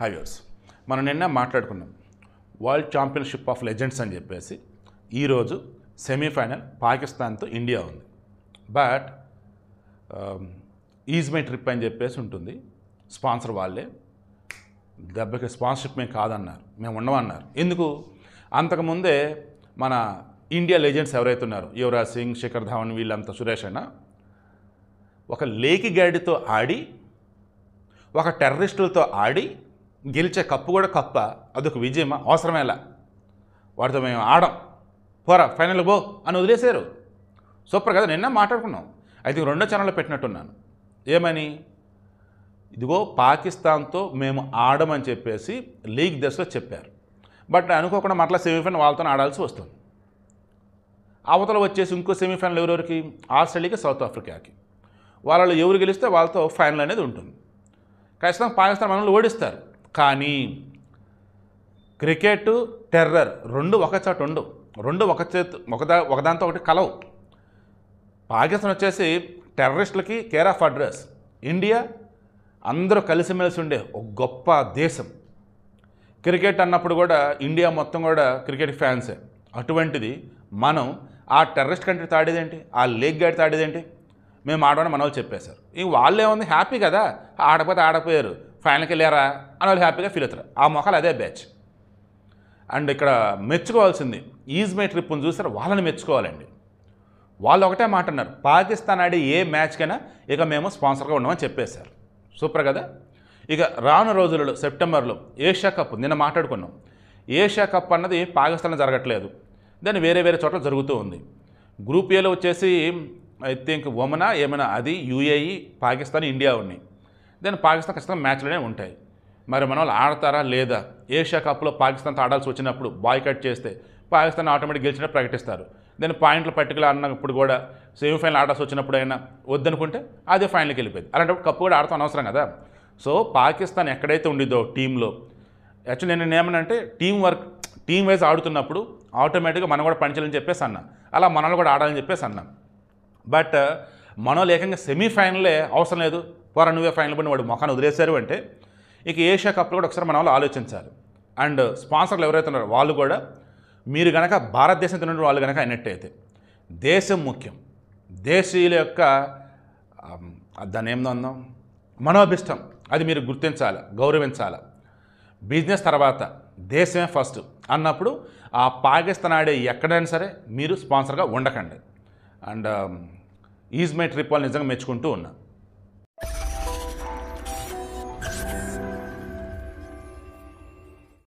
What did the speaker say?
Highways మనం నిన్న మాట్లాడుకున్నాం వరల్డ్ ఛాంపియన్షిప్ ఆఫ్ లెజెండ్స్ అని చెప్పేసి ఈరోజు సెమీఫైనల్ పాకిస్తాన్తో ఇండియా ఉంది. బట్ ఈజ్ మై ట్రిప్ అని చెప్పేసి ఉంటుంది. స్పాన్సర్ వాళ్ళే దెబ్బకి స్పాన్సర్షిప్ మేము కాదన్నారు, మేము ఉండమన్నారు. ఎందుకు? అంతకుముందే మన ఇండియా లెజెండ్స్ ఎవరైతే ఉన్నారో యువరాజ్ సింగ్, శిఖర్ ధావన్, వీళ్ళంతా, సురేష్ అయినా ఒక లేకి గైడ్తో ఆడి ఒక టెర్రరిస్టులతో ఆడి గెలిచే కప్పు కూడా కప్ప, అదొక విజయమా? అవసరమేలా? వాడితో మేము ఆడం, పోరా ఫైనల్ పో అని వదిలేశారు. సూపర్ కదా. నిన్న మాట్లాడుకున్నాం. అయితే రెండో ఛానల్లో పెట్టినట్టున్నాను. ఏమని? ఇదిగో పాకిస్తాన్తో మేము ఆడమని చెప్పేసి లీగ్ దశలో చెప్పారు. బట్ అనుకోకుండా మరలా సెమీఫైనల్ వాళ్ళతో ఆడాల్సి వస్తుంది. అవతల వచ్చేసి ఇంకో సెమీఫైనల్ ఎవరెవరికి? ఆస్ట్రేలియాకి, సౌత్ ఆఫ్రికాకి. వాళ్ళు ఎవరు గెలిస్తే వాళ్ళతో ఫైనల్ అనేది ఉంటుంది. ఖచ్చితంగా పాకిస్తాన్ మనల్ని ఓడిస్తారు. కానీ క్రికెట్, టెర్రర్ రెండు ఒక చోట ఉండవు. రెండు ఒకదాంతో ఒకటి కలవు. పాకిస్తాన్ వచ్చేసి టెర్రరిస్టులకి కేర్ ఆఫ్ అడ్రస్. ఇండియా అందరూ కలిసిమెలిసి ఉండే ఒక గొప్ప దేశం. క్రికెట్ అన్నప్పుడు కూడా ఇండియా మొత్తం కూడా క్రికెట్ ఫ్యాన్సే. అటువంటిది మనం ఆ టెర్రరిస్ట్ కంట్రీ తాడేదేంటి, ఆ లేక్ గైడ్ తాడేదేంటి? మేము ఆడమని మన వాళ్ళు చెప్పేశారు. ఇంక వాళ్ళు ఏముంది, హ్యాపీ కదా, ఆడకపోతే ఆడపోయారు, ఫైనల్కి వెళ్ళారా అని వాళ్ళు హ్యాపీగా ఫీల్ అవుతారు. ఆ మొక్కలు అదే బ్యాచ్. అండ్ ఇక్కడ మెచ్చుకోవాల్సింది ఈజ్ మై ట్రిప్ను చూసారు, వాళ్ళని మెచ్చుకోవాలండి. వాళ్ళు ఒకటే మాట అన్నారు, పాకిస్తాన్ ఆడే ఏ మ్యాచ్కైనా ఇక మేము స్పాన్సర్గా ఉండమని చెప్పేశారు. సూపర్ కదా. ఇక రాను రోజులలో సెప్టెంబర్లో ఏషియా కప్ నిన్న మాట్లాడుకున్నాం. ఏషియా కప్ అన్నది పాకిస్తాన్లో జరగట్లేదు, దాన్ని వేరే వేరే చోట్ల జరుగుతూ ఉంది. గ్రూప్ ఏలో వచ్చేసి ఐ థింక్ ఒమనా ఏమైనా, అది యూఏఈ, పాకిస్తాన్, ఇండియా ఉన్నాయి. దెన్ పాకిస్తాన్ ఖచ్చితంగా మ్యాచ్లోనే ఉంటాయి. మరి మన వాళ్ళు ఆడతారా లేదా? ఏషియా కప్లో పాకిస్తాన్తో ఆడాల్సి వచ్చినప్పుడు బాయ్కట్ చేస్తే పాకిస్తాన్ ఆటోమేటిక్ గెలిచినట్టు ప్రకటిస్తారు. దెన్ పాయింట్ల పట్టికలు అన్నప్పుడు కూడా సెమీఫైనల్ ఆడాల్సి వచ్చినప్పుడు అయినా వద్దనుకుంటే అదే ఫైనల్కి వెళ్ళిపోయింది. అలాంటప్పుడు కప్పు కూడా ఆడతాం అనవసరం కదా. సో పాకిస్తాన్ ఎక్కడైతే ఉండిద్దో టీంలో, యాక్చువల్లీ నేను ఏమనంటే టీం వైజ్ ఆడుతున్నప్పుడు ఆటోమేటిక్గా మనం కూడా పనిచేయాలని చెప్పేసి అన్నా. అలా మనల్ని కూడా ఆడాలని చెప్పేసి అన్నాం. బట్ మనోళ్ళు ఏకంగా సెమీఫైనలే అవసరం లేదు, పోరా నువ్వే ఫైనల్ పడిన వాడు మొఖాన్ని వదిలేశారు అంటే ఇక ఏషియా కప్లో కూడా ఒకసారి మన వాళ్ళు ఆలోచించాలి. అండ్ స్పాన్సర్లు ఎవరైతే ఉన్నారో వాళ్ళు కూడా, మీరు కనుక భారతదేశం తిన్న వాళ్ళు కనుక అయినట్టయితే దేశం ముఖ్యం, దేశీయుల యొక్క దాన్ని ఏమో అందాం మనోభిష్టం, అది మీరు గుర్తించాలి, గౌరవించాలి. బిజినెస్ తర్వాత దేశమే ఫస్ట్ అన్నప్పుడు ఆ పాకిస్తాన్ ఆడే ఎక్కడైనా సరే మీరు స్పాన్సర్గా ఉండకండి. అండ్ ఈజ్ మై ట్రిప్ వాళ్ళు నిజంగా మెచ్చుకుంటూ ఉన్నా.